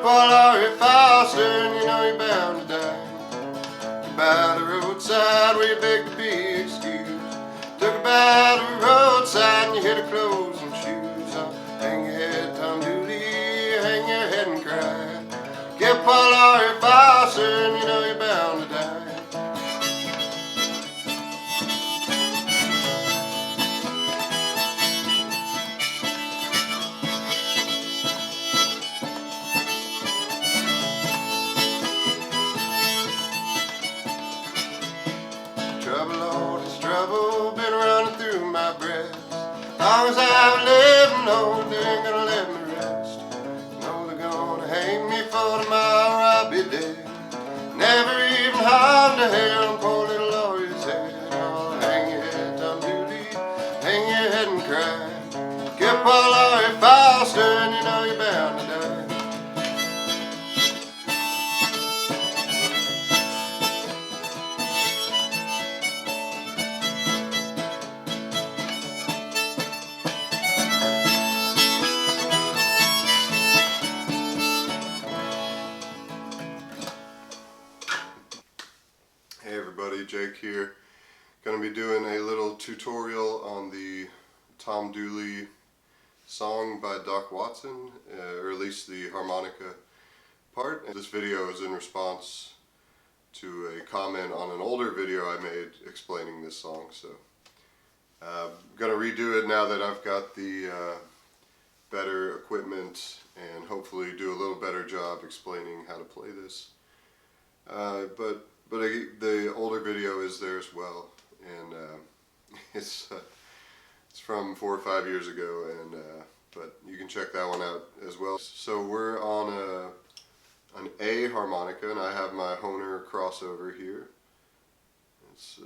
a lorry faster and you know you're bound to die. By the roadside where you beg to be excused. Took her by the roadside and you hear her clothes and shoes. Hang your head, Tom Dooley, hang your head and cry. Get a lorry faster and you know you're bound to die. Trouble, Lord, it's trouble, been running through my breast. Long as I've lived, no, they ain't gonna let me rest. No, they're gonna hang me for tomorrow, I'll be dead. Never even harmed a hair on poor little Laurie's head. Oh, hang your head, Tom Dooley, hang your head and cry. Get poor Laurie faster and you know you're bound to die. Hey everybody, Jake here. Going to be doing a little tutorial on the Tom Dooley song by Doc Watson, or at least the harmonica part. And this video is in response to a comment on an older video I made explaining this song. So I'm going to redo it now that I've got the better equipment and hopefully do a little better job explaining how to play this. But the older video is there as well, and it's from 4 or 5 years ago, and but you can check that one out as well. So we're on an A harmonica, and I have my Hohner crossover here. It's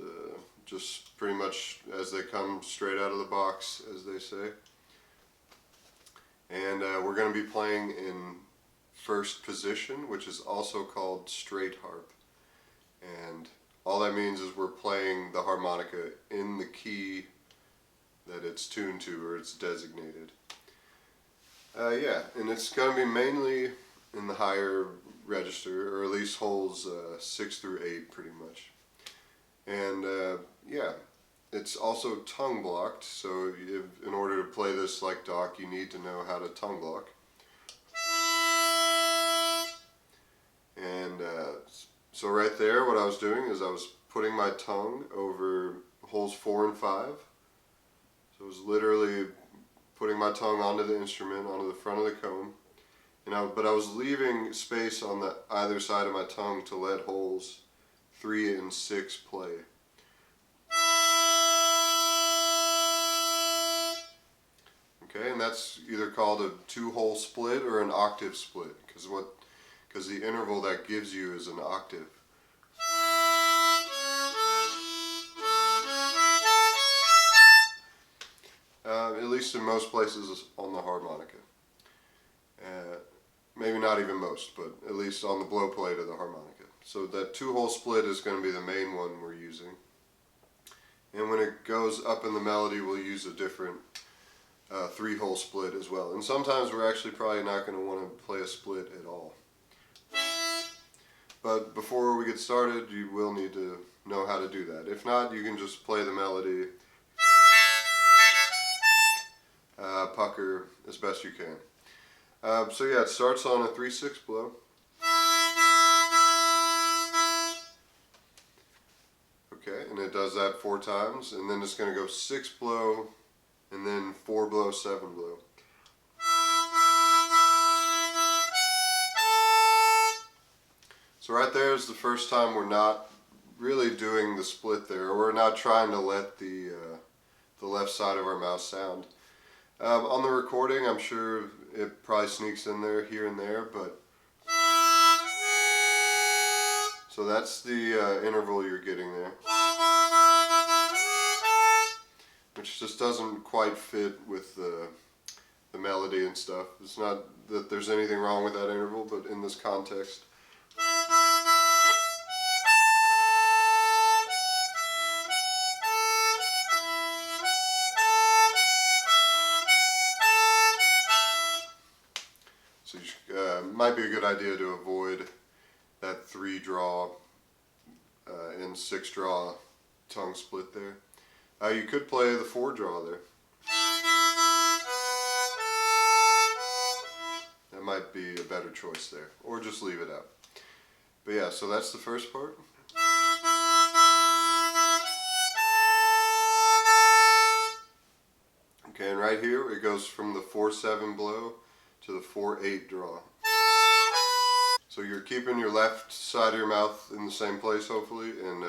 just pretty much as they come straight out of the box, as they say. And we're going to be playing in first position, which is also called straight harp. And all that means is we're playing the harmonica in the key that it's tuned to, or it's designated. Yeah, and it's going to be mainly in the higher register, or at least holes 6 through 8 pretty much. And yeah, it's also tongue blocked, so in order to play this like Doc, you need to know how to tongue block. And so right there, what I was doing is I was putting my tongue over holes 4 and 5. So I was literally putting my tongue onto the instrument, onto the front of the comb. But I was leaving space on the either side of my tongue to let holes 3 and 6 play. Okay, and that's either called a 2-hole split or an octave split, because the interval that gives you is an octave. At least in most places on the harmonica. Maybe not even most, but at least on the blow plate of the harmonica. So that 2-hole split is going to be the main one we're using. And when it goes up in the melody, we'll use a different 3-hole split as well. And sometimes we're actually probably not going to want to play a split at all. But before we get started, you will need to know how to do that. If not, you can just play the melody, pucker as best you can. So yeah, it starts on a 3/6 blow. Okay, and it does that 4 times, and then it's going to go 6 blow, and then 4 blow, 7 blow. So right there is the first time we're not really doing the split there, or we're not trying to let the left side of our mouth sound. On the recording, I'm sure it probably sneaks in there here and there, but so that's the interval you're getting there, which just doesn't quite fit with the melody and stuff. It's not that there's anything wrong with that interval, but in this context. might be a good idea to avoid that 3 draw and 6 draw tongue split there. You could play the 4 draw there. That might be a better choice there, or just leave it out. But yeah, so that's the first part. Okay, and right here it goes from the 4-7 blow to the 4-8 draw. So you're keeping your left side of your mouth in the same place, hopefully, and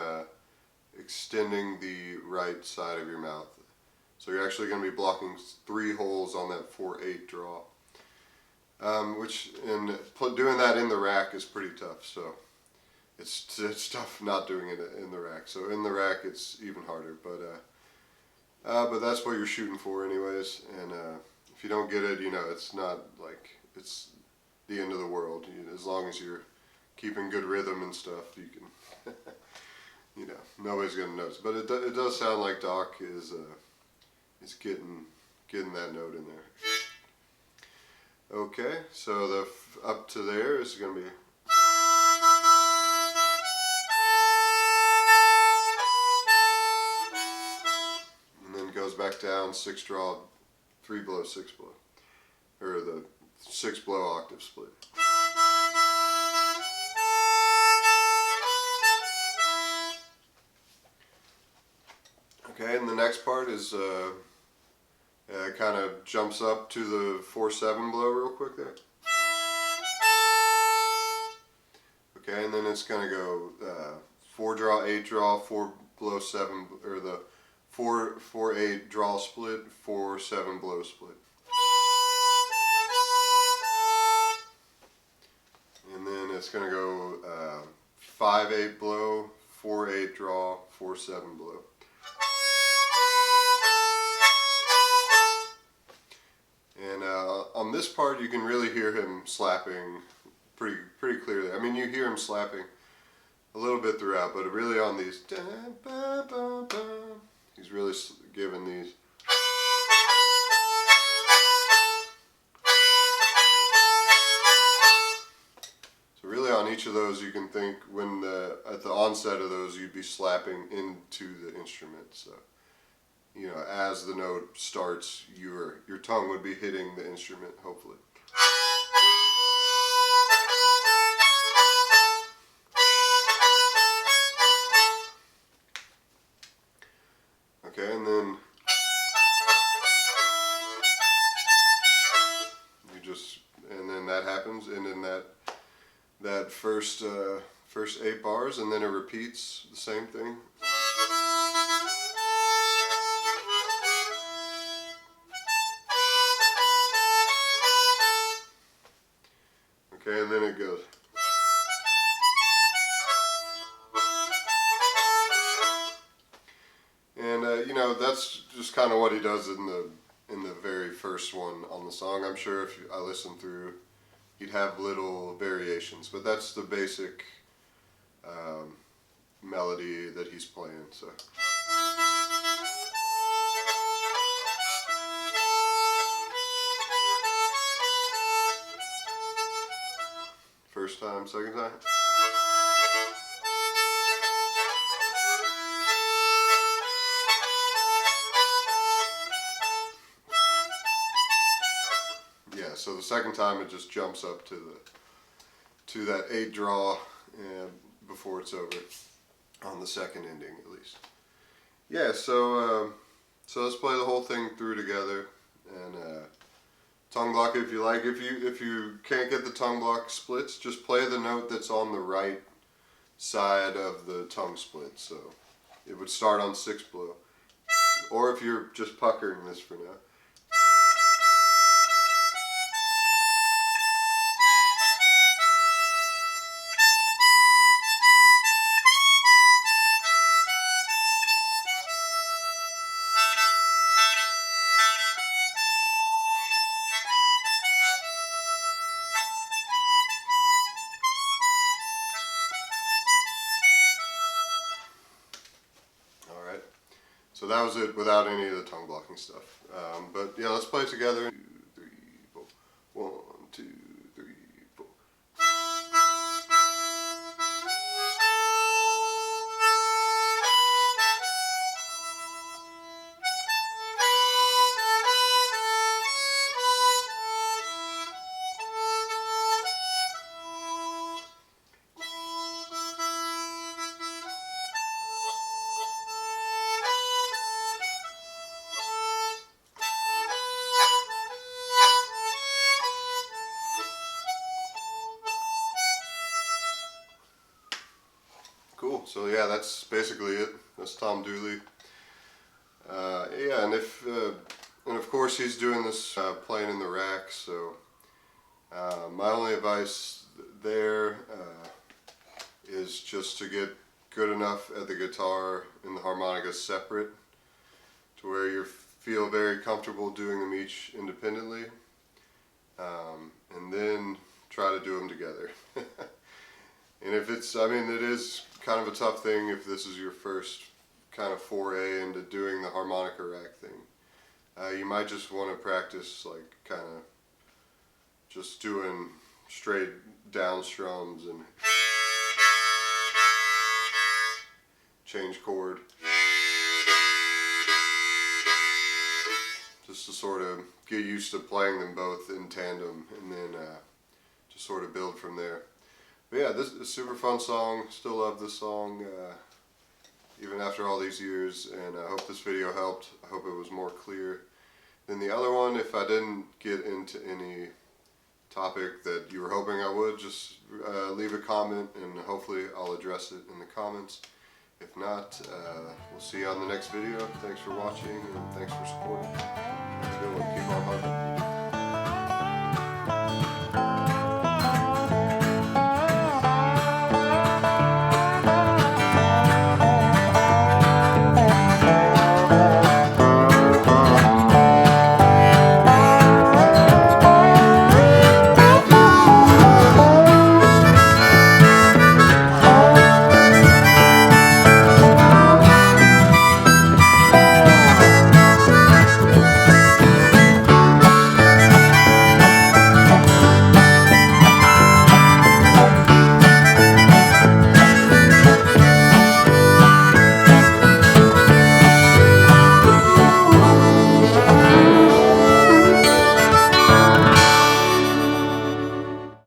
extending the right side of your mouth. So you're actually going to be blocking 3 holes on that 4-8 draw. Doing that in the rack is pretty tough, so it's tough not doing it in the rack. So in the rack it's even harder, but that's what you're shooting for anyways, and if you don't get it, it's not like it's the end of the world. As long as you're keeping good rhythm and stuff, you can, nobody's gonna notice. But it does sound like Doc is getting that note in there. Okay, so the up to there is gonna be. And then goes back down, 6 draw, 3 blow, 6 blow. Or the 6 blow octave split. Okay, and the next part is kind of jumps up to the 4-7 blow real quick there. Okay, and then it's going to go 4 draw, 8 draw, 4 blow, 7, or the 4-8 draw split, 4-7 blow split. And then it's going to go 5-8 blow, 4-8 draw, 4-7 blow. And on this part you can really hear him slapping pretty clearly. I mean, you hear him slapping a little bit throughout, but really on these, he's really giving these. So really on each of those you can think at the onset of those you'd be slapping into the instrument. So, as the note starts, your tongue would be hitting the instrument, hopefully. Okay, and then that happens, and then that first 8 bars, and then it repeats the same thing. Okay, and then it goes. And that's just kind of what he does in the very first one on the song. I'm sure if I listen through, he'd have little variations, but that's the basic melody that he's playing. So. First time, second time. Yeah, so the second time it just jumps up to that 8 draw and before it's over on the second ending at least. Yeah, so let's play the whole thing through together, and tongue block if you like. If you can't get the tongue block splits, just play the note that's on the right side of the tongue split. So it would start on 6 blow, or if you're just puckering this for now. So that was it without any of the tongue blocking stuff. But yeah, let's play it together. 1, 2, 3, 4. 1, 2, 3, 4. So yeah, that's basically it. That's Tom Dooley. Yeah, and of course he's doing this playing in the rack. So my only advice there is just to get good enough at the guitar and the harmonica separate to where you feel very comfortable doing them each independently, and then try to do them together. And if it's, I mean, it is kind of a tough thing if this is your first kind of foray into doing the harmonica rack thing. You might just want to practice like kind of just doing straight down strums and change chord, just to sort of get used to playing them both in tandem, and then just sort of build from there. But yeah, this is a super fun song. Still love this song even after all these years, and I hope this video helped. I hope it was more clear than the other one. If I didn't get into any topic that you were hoping I would, just leave a comment and hopefully I'll address it in the comments. If not, we'll see you on the next video. Thanks for watching and thanks for supporting. Have a good one. Keep on hugging.